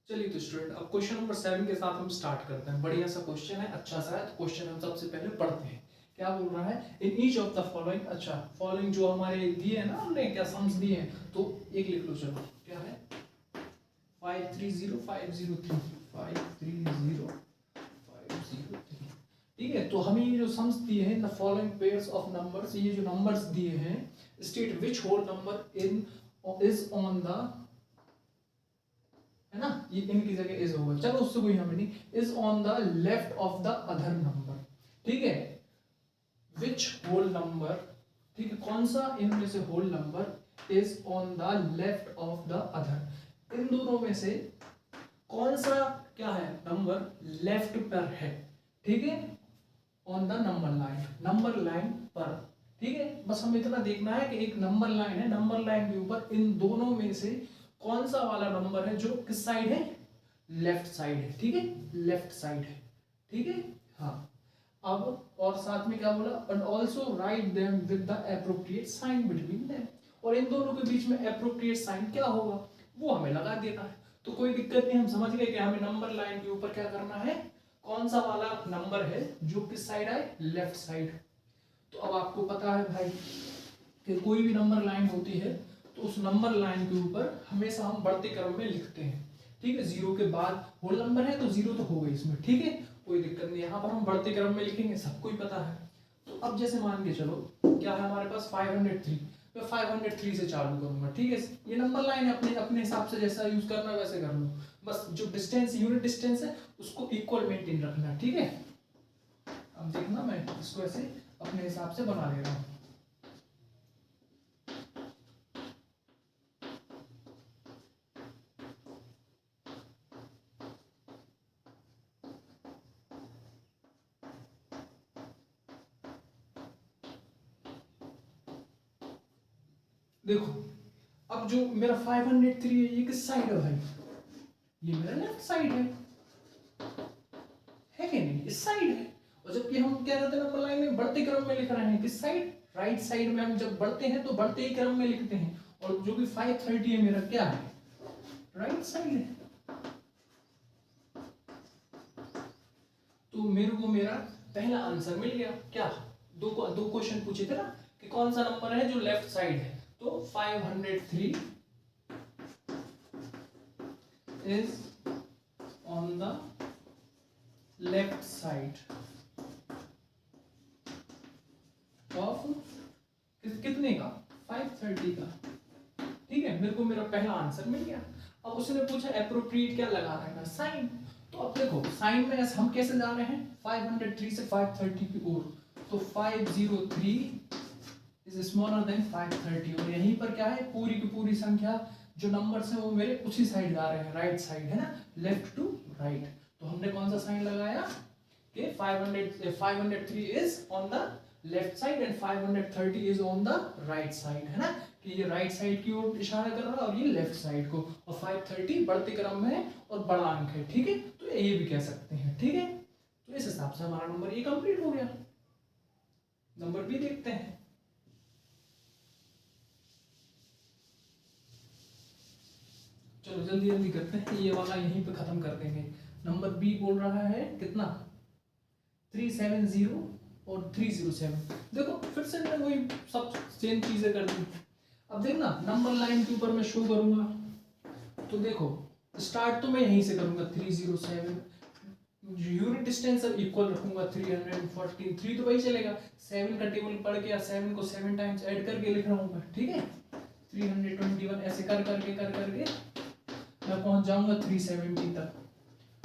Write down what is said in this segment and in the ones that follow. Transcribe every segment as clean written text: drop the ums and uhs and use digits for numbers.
चलिए तो स्टूडेंट अब क्वेश्चन नंबर 7 के साथ हम स्टार्ट करते हैं। बढ़िया सा क्वेश्चन है, अच्छा सा है। तो क्वेश्चन हम सबसे पहले पढ़ते हैं। क्या बोल रहा है, in each of the following, अच्छा फॉलोइंग जो हमारे दिए है ना, हमने क्या सम्स दिए हैं, तो एक लिख लो। चलो क्या है, 530503 530503। ठीक है, तो हमें ये जो सम्स दिए हैं, the following pairs of numbers, ये जो नंबर्स दिए हैं, state which whole number in is on the, है ना, ये इनकी जगह इज होगा, चलो उससे कोई हमें नहीं, is on the left of the other number. ठीक है, विच होल नंबर, ठीक है, कौन सा इनमें से whole number is on the left of the other, इन दोनों में से कौन सा क्या है नंबर लेफ्ट पर है। ठीक है, ऑन द नंबर लाइन पर। ठीक है, बस हमें इतना देखना है कि एक नंबर लाइन है, नंबर लाइन के ऊपर इन दोनों में से कौन सा वाला नंबर है जो किस साइड है, लेफ्ट साइड है। ठीक है, लेफ्ट साइड है। ठीक है, हाँ। अब और साथ में क्या बोला, and also write them with the appropriate sign between them, और इन दोनों के बीच में एप्रोप्रिएट साइन क्या होगा वो हमें लगा देना है। तो कोई दिक्कत नहीं, हम समझ गए कि हमें नंबर लाइन के ऊपर क्या करना है, कौन सा वाला नंबर है जो किस साइड आए, लेफ्ट साइड। तो अब आपको पता है भाई कि कोई भी नंबर लाइन होती है तो उस नंबर लाइन के ऊपर हमेशा हम बढ़ते क्रम में लिखते हैं। ठीक है, जीरो के बाद होल नंबर है तो जीरो तो हो गई इसमें। ठीक है, कोई दिक्कत नहीं, यहाँ पर हम बढ़ते क्रम में लिखेंगे, सबको ही पता है। तो अब जैसे मान के चलो क्या है हमारे पास 503, मैं 503 से चालू करूंगा। ठीक है, ये नंबर लाइन अपने अपने हिसाब से जैसा यूज करना है वैसे कर लो, बस जो डिस्टेंस यूनिट डिस्टेंस है उसको इक्वल मेंटेन रखना। ठीक है, अब देखना मैं इसको ऐसे अपने हिसाब से बना ले रहा हूँ। देखो अब जो मेरा 503 है ये किस साइड है भाई, ये मेरा लेफ्ट साइड है कि नहीं, इस साइड है। और जबकि हम क्या कहते हैं नंबर लाइन में बढ़ते क्रम में लिख रहे हैं, किस साइड, राइट साइड में। हम जब बढ़ते हैं तो बढ़ते ही क्रम में लिखते हैं, और जो भी 530 है मेरा क्या है, राइट साइड है। तो मेरे को मेरा पहला आंसर मिल गया। क्या, दो क्वेश्चन पूछे थे ना कि कौन सा नंबर है जो लेफ्ट साइड है, तो 503 is on the left side of कितने का, 530 का। ठीक है, मेरे को मेरा पहला आंसर मिल गया। अब उसने पूछा एप्रोप्रिएट क्या लगा रहा है, साइन। तो अब देखो साइन में हम कैसे जा रहे हैं, 503 से 530 की ओर, तो 503 इज स्मॉलर देन 530, और यहीं पर क्या है, पूरी की पूरी संख्या जो नंबर्स हैं वो मेरे उसी साइड जा रहे हैं, राइट साइड है ना, लेफ्ट टू राइट। तो हमने कौन सा साइन लगाया कि 503 is on the left side and 530 is on the right side, है ना, कि ये राइट साइड की ओर इशारा कर रहा है और ये लेफ्ट साइड को, और 530 बढ़ते क्रम में है और बड़ा अंक है। ठीक है, तो ये भी कह सकते हैं। ठीक है, तो इस हिसाब से हमारा नंबर ये कंप्लीट हो गया। नंबर बी देखते हैं। चलो जल्दी जल्दी करते हैं, ये वाला यहीं पे खत्म कर देंगे। नंबर बी बोल रहा है कितना, 370 और 307। देखो फिर से मैंने वही सब सेम चीजें कर दी। अब देखना नंबर लाइन के ऊपर मैं शो करूंगा, तो देखो स्टार्ट तो मैं यहीं से करूंगा 307, यूनिट डिस्टेंस अब इक्वल रखूंगा 314, 3 तो वही चलेगा, 7 का टेबल पढ़ के या 7 को 7 टाइम्स ऐड करके लिख रहा हूँ मैं। ठीक है, 321 ऐसे कर करके मैं पहुंच जाऊंगा 370 तक,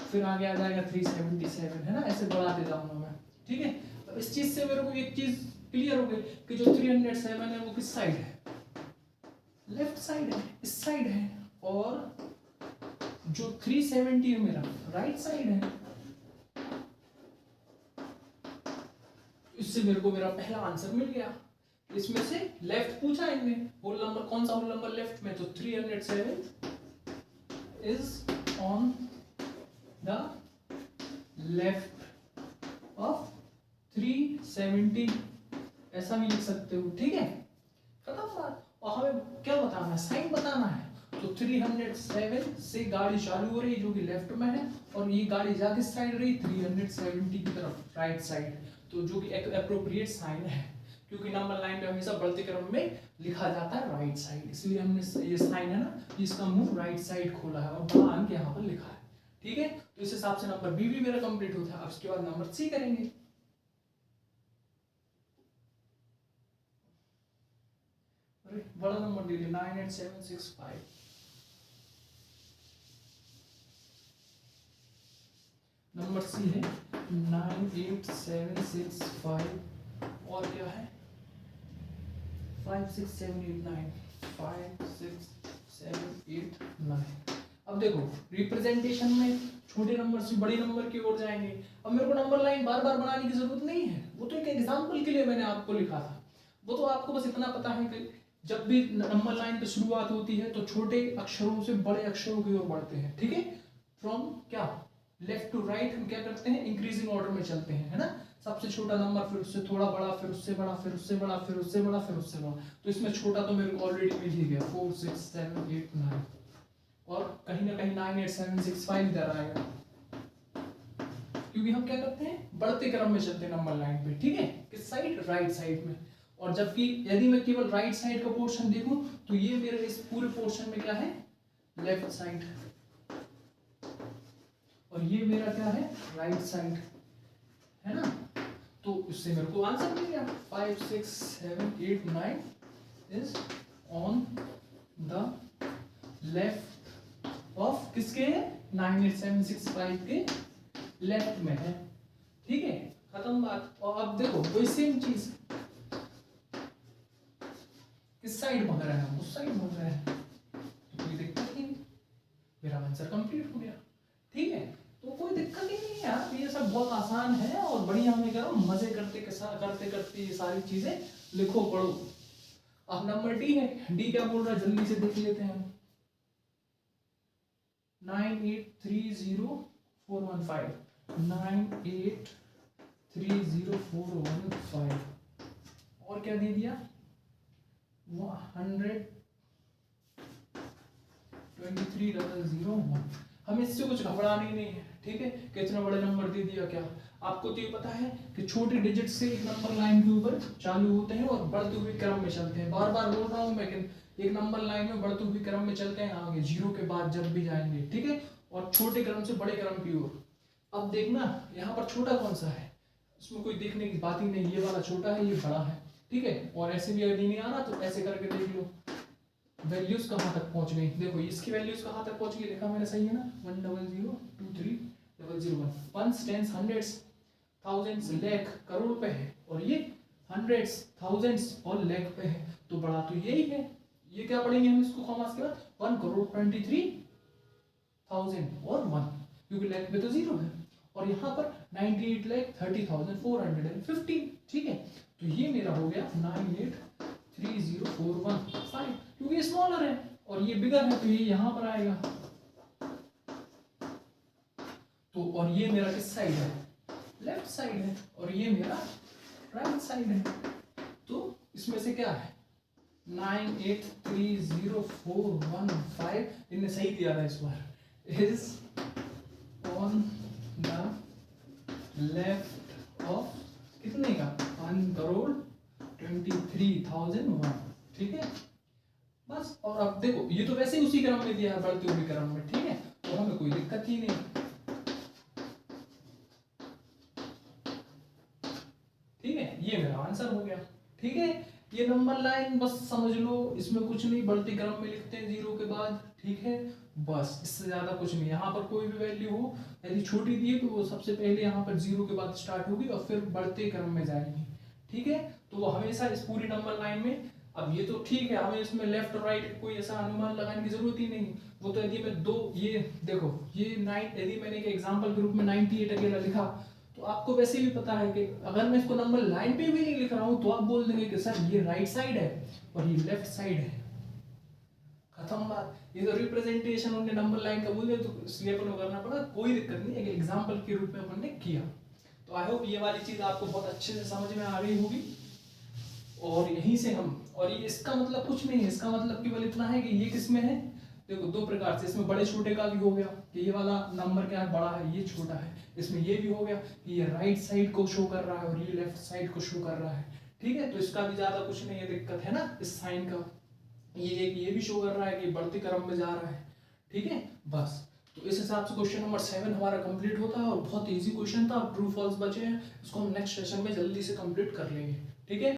फिर आगे आ जाएगा 377, है ना, ऐसे बढ़ाते जाऊंगा मैं। ठीक है, अब इस चीज से मेरे को एक चीज क्लियर हो गई कि जो 307 है वो किस साइड है, लेफ्ट साइड है, इस साइड है, और जो 370 है मेरा राइट साइड है। इससे मेरे को मेरा पहला आंसर मिल गया। इसमें से लेफ्ट पूछा इनने, होल नंबर कौन सा होल नंबर लेफ्ट में, तो 307 is on the left of 370, ऐसा भी लिख सकते हो। ठीक है, खत्म बात। और हमें क्या बताना है, साइन बताना है। तो 307 से गाड़ी चालू हो रही है जो कि लेफ्ट में है, और ये गाड़ी जा किस साइड रही, 370 की तरफ, राइट साइड। तो जो कि एक अप्रोप्रिएट साइन है, क्योंकि नंबर लाइन पे हमेशा बढ़ते क्रम में लिखा जाता है राइट साइड, इसलिए हमने ये साइन है ना, इसका मुंह राइट साइड खोला है और बड़ा अंक यहाँ पर लिखा है। ठीक है, तो इस हिसाब से नंबर बी भी मेरा कंप्लीट होता है। अब इसके बाद नंबर सी करेंगे। बड़ा नंबर ले लिया 98765। नंबर सी है 98765, और क्या है 56789, 56789। अब देखो रिप्रेजेंटेशन में छोटे नंबर से बड़े नंबर की ओर जाएंगे। अब मेरे को नंबर लाइन बार बार बनाने की जरूरत नहीं है, वो तो एक एग्जांपल के लिए मैंने आपको लिखा था। वो तो आपको बस इतना पता है कि जब भी नंबर लाइन पे शुरुआत होती है तो छोटे अक्षरों से बड़े अक्षरों की ओर बढ़ते हैं। ठीक है, फ्रॉम क्या लेफ्ट टू राइट हम क्या करते हैं, इंक्रीजिंग ऑर्डर में चलते हैं, है ना। सबसे छोटा नंबर, फिर उससे थोड़ा बड़ा, फिर उससे बड़ा, फिर उससे बड़ा, फिर उससे बड़ा, फिर उससे बड़ा। तो इसमें छोटा तो मेरे को ऑलरेडी मिल ही गया 4 6 7 8 9, और कहीं ना कहीं 98765 इधर आएगा, क्योंकि हम क्या करते हैं बढ़ते क्रम में चलते हैं नंबर लाइन पे। ठीक है, किस साइड, राइट साइड में। और जबकि यदि मैं केवल राइट साइड का पोर्शन देखूं तो ये मेरे इस पूरे पोर्शन में क्या है, लेफ्ट साइड, और ये मेरा क्या है, राइट साइड, है ना। तो इससे मेरे को आंसर मिल गया 5 6 7 8 9 is on the left of किसके, 98765 के लेफ्ट में है। ठीक है, खत्म बात। और अब देखो वही सेम चीज किस साइड भाग रहा है, उस साइड भाग रहा है, तो कोई दिक्कत नहीं, मेरा आंसर कंप्लीट हो गया। ठीक है, तो कोई दिक्कत ही नहीं है यार, ये सब बहुत आसान है और बढ़िया हमें करो मजे करते करते ये सारी चीजें लिखो पढ़ो। अब नंबर डी है, डी क्या बोल रहा है जल्दी से देख लेते हैं हम। 9830415, 9830415, और क्या दे दिया 123,001। हमें इससे कुछ घबराना ही नहीं है। ठीक है, कितना बड़े नंबर दे दिया क्या, आपको तो ये पता है कि छोटे डिजिट से एक नंबर लाइन के ऊपर चालू होते हैं और बढ़ते हुए क्रम में चलते हैं। बार बार बोल रहा हूँ मैं कि एक नंबर लाइन में बढ़ते हुए क्रम में चलते हैं आगे जीरो के बाद जब भी जाएंगे। ठीक है, और छोटे क्रम से बड़े क्रम की ओर। अब देखना यहाँ पर छोटा कौन सा है, इसमें कोई देखने की बात ही नहीं, ये वाला छोटा है, ये बड़ा है। ठीक है, और ऐसे भी अगर नहीं आना तो ऐसे करके देख लो वैल्यूज कहाँ तक पहुंच गई। देखो इसकी वैल्यूज कहाँ तक पहुंच गई, लिखा मैंने सही है ना, 1002301, ones tens hundreds thousands lakh crore पे है, और ये हंड्रेड्स थाउजेंड्स और लाख पे है, तो बड़ा तो यही है। ये क्या पढ़ेंगे हम इसको कॉमास के बाद, 1,23,000 और 1, क्योंकि लाख पे तो जीरो है, और यहाँ पर 98,30,415। ठीक है, तो ये मेरा हो गया 9830415, क्योंकि ये स्मॉलर है और ये बिगर है तो ये यहाँ पर आएगा। तो और ये मेरा किस साइड है, लेफ्ट साइड है, और ये मेरा राइट साइड है। तो इसमें से क्या है 9830415, इनने सही दिया था इस बार, is on the left of कितने का, 1,23,001। ठीक है, बस। और अब देखो ये तो वैसे ही उसी क्रम में दिया है, बढ़ते हुए क्रम में। ठीक है, तो हमें कोई दिक्कत ही नहीं। ठीक है, ये मेरा आंसर हो गया। ठीक है, ये नंबर लाइन बस समझ लो, इसमें कुछ नहीं, बढ़ते क्रम में लिखते हैं जीरो के बाद। ठीक है, बस इससे ज्यादा कुछ नहीं। यहाँ पर कोई भी वैल्यू हो, यदि छोटी दी है तो वो सबसे पहले यहाँ पर जीरो के बाद स्टार्ट होगी और फिर बढ़ते क्रम में जाएगी। ठीक है, तो वो हमेशा इस पूरी नंबर लाइन में, अब ये तो ठीक है, हमें इसमें लेफ्ट और राइट कोई ऐसा अनुमान लगाने की जरूरत ही नहीं। वो तो यदि मैं दो, ये देखो ये 9, यदि मैंने एक एग्जांपल के रूप में 98 अकेला लिखा, तो आपको वैसे भी पता है कि अगर मैं इसको नंबर लाइन पे भी नहीं लिख रहा हूं तो आप बोल देंगे कि सर ये राइट साइड है और ये लेफ्ट साइड है, खत्म बात। ये तो रिप्रेजेंटेशन उन्होंने नंबर लाइन का बोल दिया तो इसलिए अपन को करना पड़ा, कोई दिक्कत नहीं, एक एग्जांपल के रूप में अपन ने किया। तो आई होप ये वाली चीज आपको बहुत अच्छे से समझ में आ रही होगी। और यहीं से हम, और ये इसका मतलब कुछ नहीं है, इसका मतलब केवल इतना है कि ये किस में है, देखो दो प्रकार से, इसमें बड़े छोटे का भी हो गया कि ये वाला नंबर क्या है, बड़ा है, ये छोटा है। इसमें ये भी हो गया कि ये राइट साइड को शो कर रहा है और ये लेफ्ट साइड को शो कर रहा है। ठीक है, तो इसका भी ज्यादा कुछ नहीं है दिक्कत है ना इस साइन का। ये भी शो कर रहा है कि बढ़ते क्रम में जा रहा है। ठीक है, बस तो इस हिसाब से क्वेश्चन नंबर 7 हमारा कंप्लीट होता है और बहुत इजी क्वेश्चन था। ट्रू फॉल्स बचे हैं, इसको हम नेक्स्ट सेशन में जल्दी से कंप्लीट कर लेंगे। ठीक है।